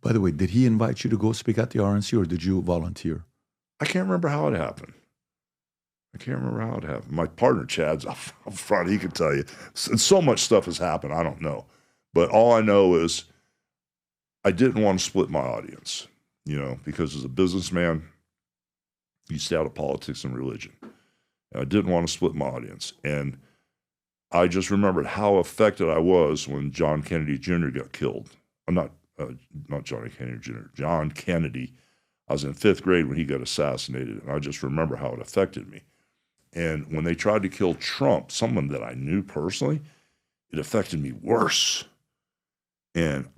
By the way, did he invite you to go speak at the RNC or did you volunteer? I can't remember how it happened. My partner, Chad's up front. He could tell you. So much stuff has happened. I don't know. But all I know is I didn't want to split my audience, because as a businessman, you stay out of politics and religion. And I didn't want to split my audience. And I just remembered how affected I was when John Kennedy Jr. got killed. Not Johnny Kennedy Jr., John Kennedy. I was in 5th grade when he got assassinated, and I just remember how it affected me. And when they tried to kill Trump, someone that I knew personally, it affected me worse. And,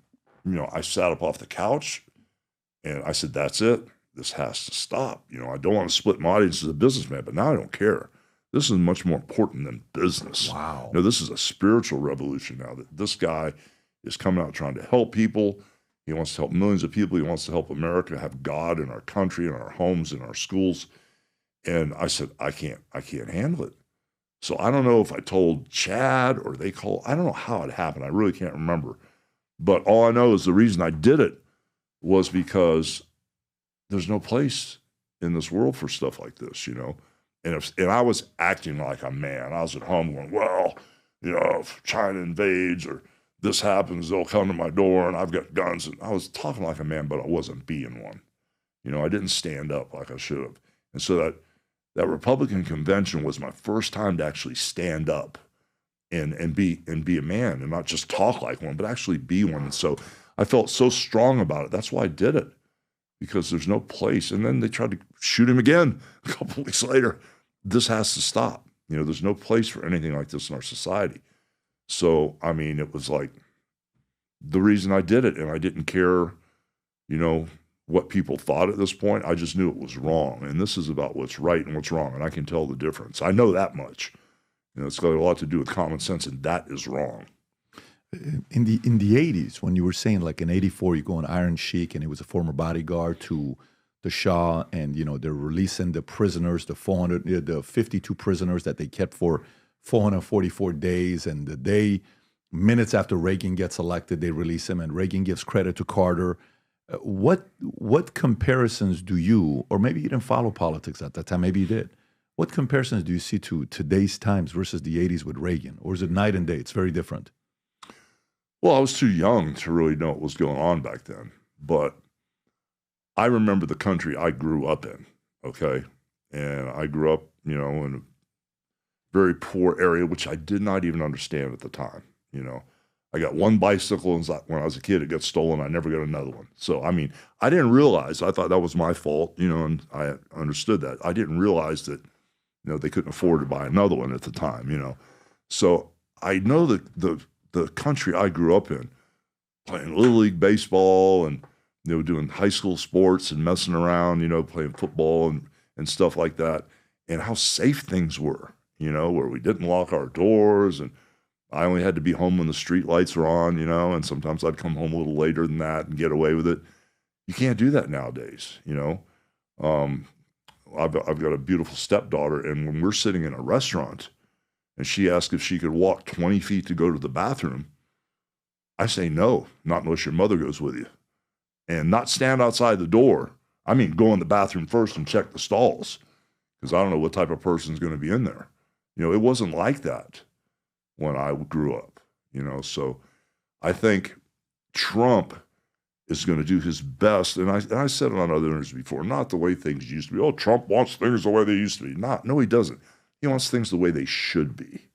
I sat up off the couch and I said, that's it. This has to stop. I don't want to split my audience as a businessman, but now I don't care. This is much more important than business. Wow. This is a spiritual revolution now that this guy is coming out trying to help people. He wants to help millions of people. He wants to help America have God in our country, in our homes, in our schools. And I said, I can't handle it. So I don't know if I told Chad or they called. I don't know how it happened. I really can't remember. But all I know is the reason I did it was because there's no place in this world for stuff like this, And I was acting like a man. I was at home going, well, if China invades or this happens, they'll come to my door and I've got guns. And I was talking like a man, but I wasn't being one. I didn't stand up like I should have. And so that Republican convention was my first time to actually stand up and be a man and not just talk like one, but actually be one. And so I felt so strong about it. That's why I did it, because there's no place. And then they tried to shoot him again a couple weeks later. This has to stop. There's no place for anything like this in our society. So, it was like the reason I did it, and I didn't care, what people thought at this point. I just knew it was wrong. And this is about what's right and what's wrong, and I can tell the difference. I know that much. It's got a lot to do with common sense, and that is wrong. In the 80s, when you were saying like in 84, you go on Iron Sheik, and it was a former bodyguard to the Shah, and they're releasing the prisoners, the 52 prisoners that they kept for 444 days, and minutes after Reagan gets elected, they release him, and Reagan gives credit to Carter. What comparisons do you, or maybe you didn't follow politics at that time, maybe you did. What comparisons do you see to today's times versus the 80s with Reagan? Or is it night and day? It's very different. Well, I was too young to really know what was going on back then. But I remember the country I grew up in, okay? And I grew up, in a very poor area, which I did not even understand at the time, I got one bicycle, and when I was a kid, it got stolen. I never got another one. So, I didn't realize. I thought that was my fault, and I understood that. I didn't realize that, they couldn't afford to buy another one at the time, So I know that the country I grew up in, playing Little League baseball and, doing high school sports and messing around, playing football and stuff like that, and how safe things were, where we didn't lock our doors, and I only had to be home when the street lights were on, and sometimes I'd come home a little later than that and get away with it. You can't do that nowadays, I've got a beautiful stepdaughter, and when we're sitting in a restaurant and she asks if she could walk 20 feet to go to the bathroom, I say no, not unless your mother goes with you. And not stand outside the door. Go in the bathroom first and check the stalls, because I don't know what type of person is going to be in there. It wasn't like that when I grew up, so I think Trump is going to do his best. And I said it on other interviews before, not the way things used to be. Oh, Trump wants things the way they used to be. No, he doesn't. He wants things the way they should be,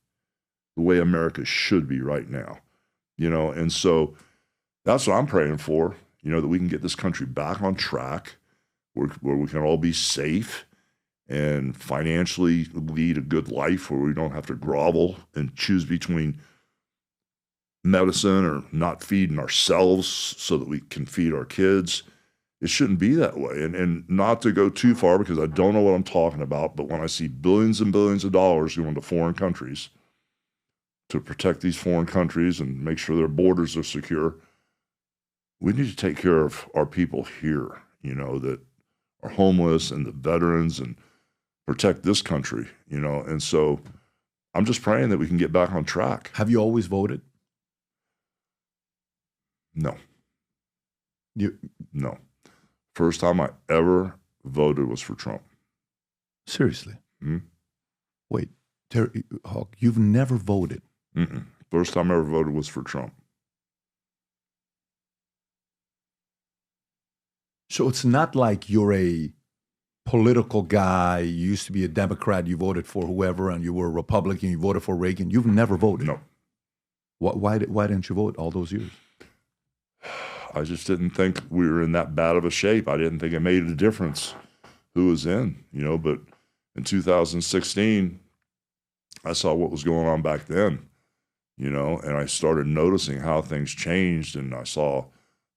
the way America should be right now, and so that's what I'm praying for, that we can get this country back on track where we can all be safe and financially lead a good life, where we don't have to grovel and choose between medicine or not feeding ourselves so that we can feed our kids. It shouldn't be that way. And not to go too far, because I don't know what I'm talking about, but when I see billions and billions of dollars going to foreign countries to protect these foreign countries and make sure their borders are secure, we need to take care of our people here, that are homeless, and the veterans, and protect this country, and so I'm just praying that we can get back on track. Have you always voted? No. No. First time I ever voted was for Trump. Seriously? Mm-hmm. Wait, Hawk, you've never voted? Mm-mm. First time I ever voted was for Trump. So it's not like you're a political guy, you used to be a Democrat, you voted for whoever, and you were a Republican, you voted for Reagan. You've never voted? No. Why didn't you vote all those years? I just didn't think we were in that bad of a shape. I didn't think it made a difference who was in, but in 2016, I saw what was going on back then, and I started noticing how things changed, and I saw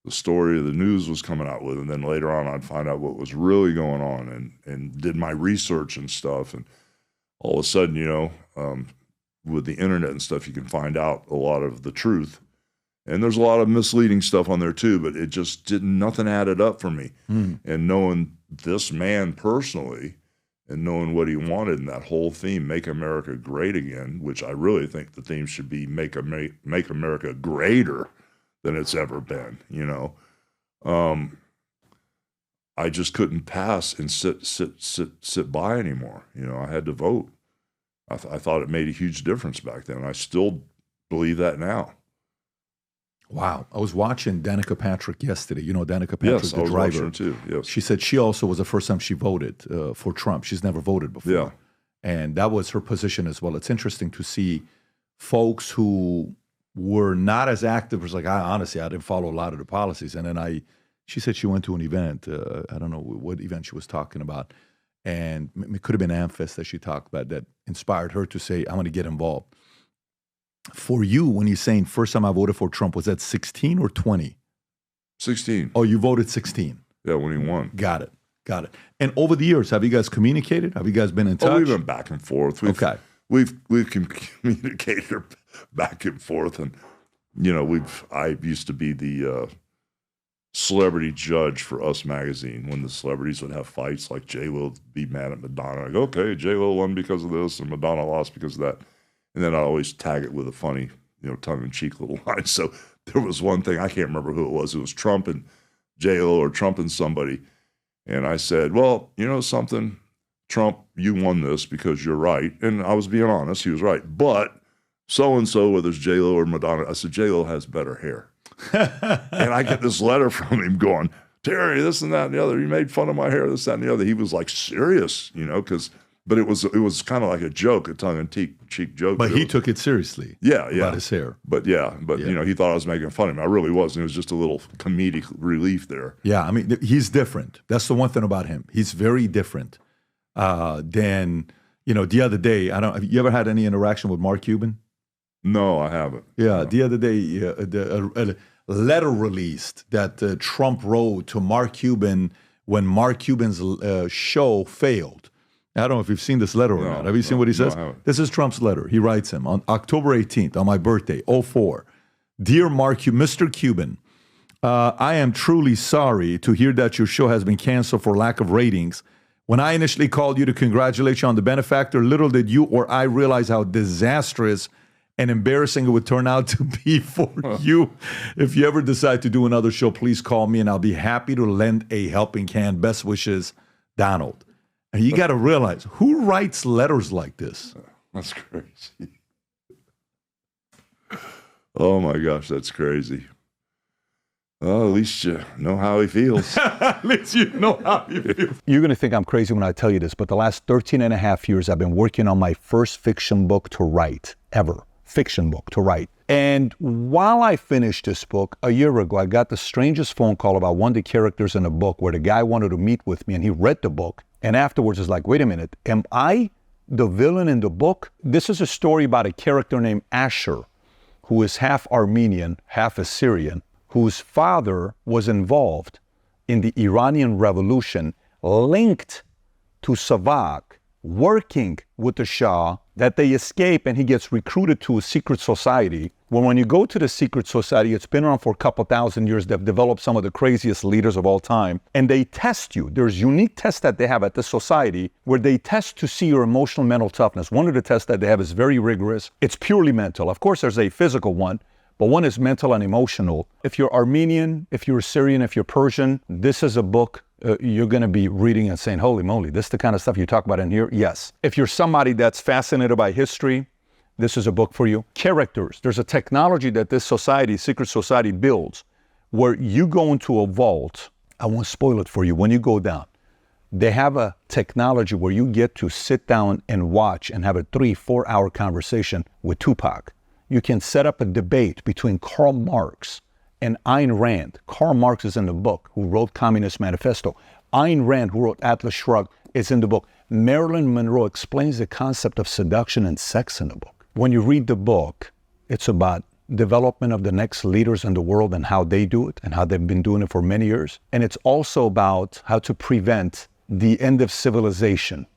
the story of the news was coming out with, and then later on I'd find out what was really going on and did my research and stuff. And all of a sudden, with the internet and stuff, you can find out a lot of the truth. And there's a lot of misleading stuff on there too, but it just nothing added up for me. And knowing this man personally and knowing what he wanted and that whole theme, Make America Great Again, which I really think the theme should be Make America Greater than it's ever been, I just couldn't pass and sit by anymore. I had to vote. I thought it made a huge difference back then. I still believe that now. Wow. I was watching Danica Patrick yesterday. You know Danica Patrick, yes, the I was driver. watching her too. Yes. She said she also was the first time she voted for Trump. She's never voted before. Yeah. And that was her position as well. It's interesting to see folks who were not as active as honestly, I didn't follow a lot of the policies. And then she said she went to an event. I don't know what event she was talking about. And it could have been AmFest that she talked about that inspired her to say, I'm going to get involved. For you, when you're saying first time I voted for Trump, was that 16 or 20? 16. Oh, you voted 16. Yeah, when he won. Got it. And over the years, have you guys communicated? Have you guys been in touch? Oh, we've been back and forth. We've communicated back and forth, and I used to be the celebrity judge for Us magazine when the celebrities would have fights, like J-Lo would be mad at Madonna. I go, okay, J-Lo won because of this, and Madonna lost because of that. And then I always tag it with a funny, tongue-in-cheek little line. So there was one thing, I can't remember who it was. It was Trump and J-Lo or Trump and somebody. And I said, well, you know something, Trump, you won this because you're right. And I was being honest, he was right. But so-and-so, whether it's J-Lo or Madonna, I said, J-Lo has better hair. And I get this letter from him going, Terry, this and that and the other. You made fun of my hair, this, that, and the other. He was like serious, but it was kind of like a joke, a tongue-in-cheek joke. But he took it seriously. Yeah. About his hair. But he thought I was making fun of him. I really wasn't. It was just a little comedic relief there. Yeah, I mean, he's different. That's the one thing about him. He's very different than, the other day, have you ever had any interaction with Mark Cuban? No, I haven't. Yeah, no. The other day, a letter released that Trump wrote to Mark Cuban when Mark Cuban's show failed. I don't know if you've seen this letter or not. Have you seen what he says? This is Trump's letter. He writes him on October 18th, on my birthday, 2004. Dear Mr. Cuban, I am truly sorry to hear that your show has been canceled for lack of ratings. When I initially called you to congratulate you on the benefactor, little did you or I realize how disastrous and embarrassing it would turn out to be for you. If you ever decide to do another show, please call me and I'll be happy to lend a helping hand. Best wishes, Donald. And you got to realize, who writes letters like this? That's crazy. Oh my gosh, that's crazy. Well, at least you know how he feels. At least you know how he feels. You're going to think I'm crazy when I tell you this, but the last 13 and a half years, I've been working on my first fiction book to write, ever. Fiction book to write. And while I finished this book, a year ago, I got the strangest phone call about one of the characters in the book where the guy wanted to meet with me and he read the book. And afterwards is like, wait a minute, am I the villain in the book? This is a story about a character named Asher, who is half Armenian, half Assyrian, whose father was involved in the Iranian Revolution, linked to Savak, working with the Shah, that they escape and he gets recruited to a secret society. Well, when you go to the secret society, it's been around for a couple thousand years. They've developed some of the craziest leaders of all time. And they test you. There's unique tests that they have at the society where they test to see your emotional mental toughness. One of the tests that they have is very rigorous. It's purely mental. Of course, there's a physical one, but one is mental and emotional. If you're Armenian, if you're Syrian, if you're Persian, this is a book you're going to be reading and saying, holy moly, this is the kind of stuff you talk about in here? Yes. If you're somebody that's fascinated by history, this is a book for you. Characters. There's a technology that this society, secret society, builds where you go into a vault. I won't spoil it for you. When you go down, they have a technology where you get to sit down and watch and have a 3-4 hour conversation with Tupac. You can set up a debate between Karl Marx and Ayn Rand. Karl Marx is in the book, who wrote Communist Manifesto. Ayn Rand, who wrote Atlas Shrugged, is in the book. Marilyn Monroe explains the concept of seduction and sex in the book. When you read the book, it's about development of the next leaders in the world and how they do it and how they've been doing it for many years. And it's also about how to prevent the end of civilization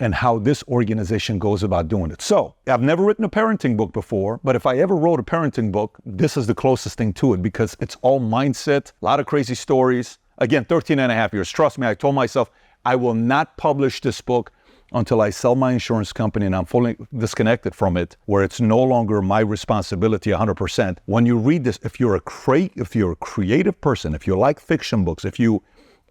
and how this organization goes about doing it. So I've never written a parenting book before, but if I ever wrote a parenting book, this is the closest thing to it because it's all mindset, a lot of crazy stories. Again, 13 and a half years. Trust me, I told myself I will not publish this book until I sell my insurance company and I'm fully disconnected from it, where it's no longer my responsibility 100%. When you read this, if you're a creative person, if you like fiction books, if you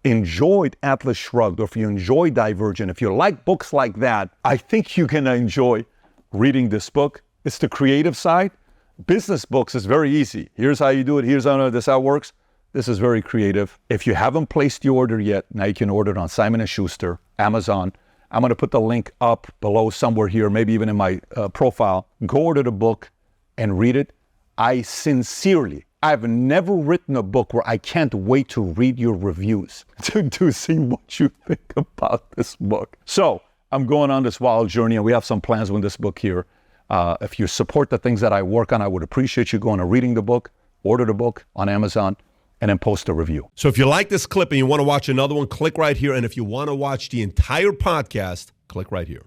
enjoyed Atlas Shrugged, or if you enjoy Divergent, if you like books like that, I think you're gonna enjoy reading this book. It's the creative side. Business books is very easy. Here's how you do it. Here's how this how it works. This is very creative. If you haven't placed the order yet, now you can order it on Simon & Schuster, Amazon. I'm gonna put the link up below somewhere here, maybe even in my profile. Go order the book and read it. I've never written a book where I can't wait to read your reviews to see what you think about this book. So I'm going on this wild journey and we have some plans with this book here. If you support the things that I work on, I would appreciate you going and reading the book, order the book on Amazon, and then post a review. So if you like this clip and you want to watch another one, click right here. And if you want to watch the entire podcast, click right here.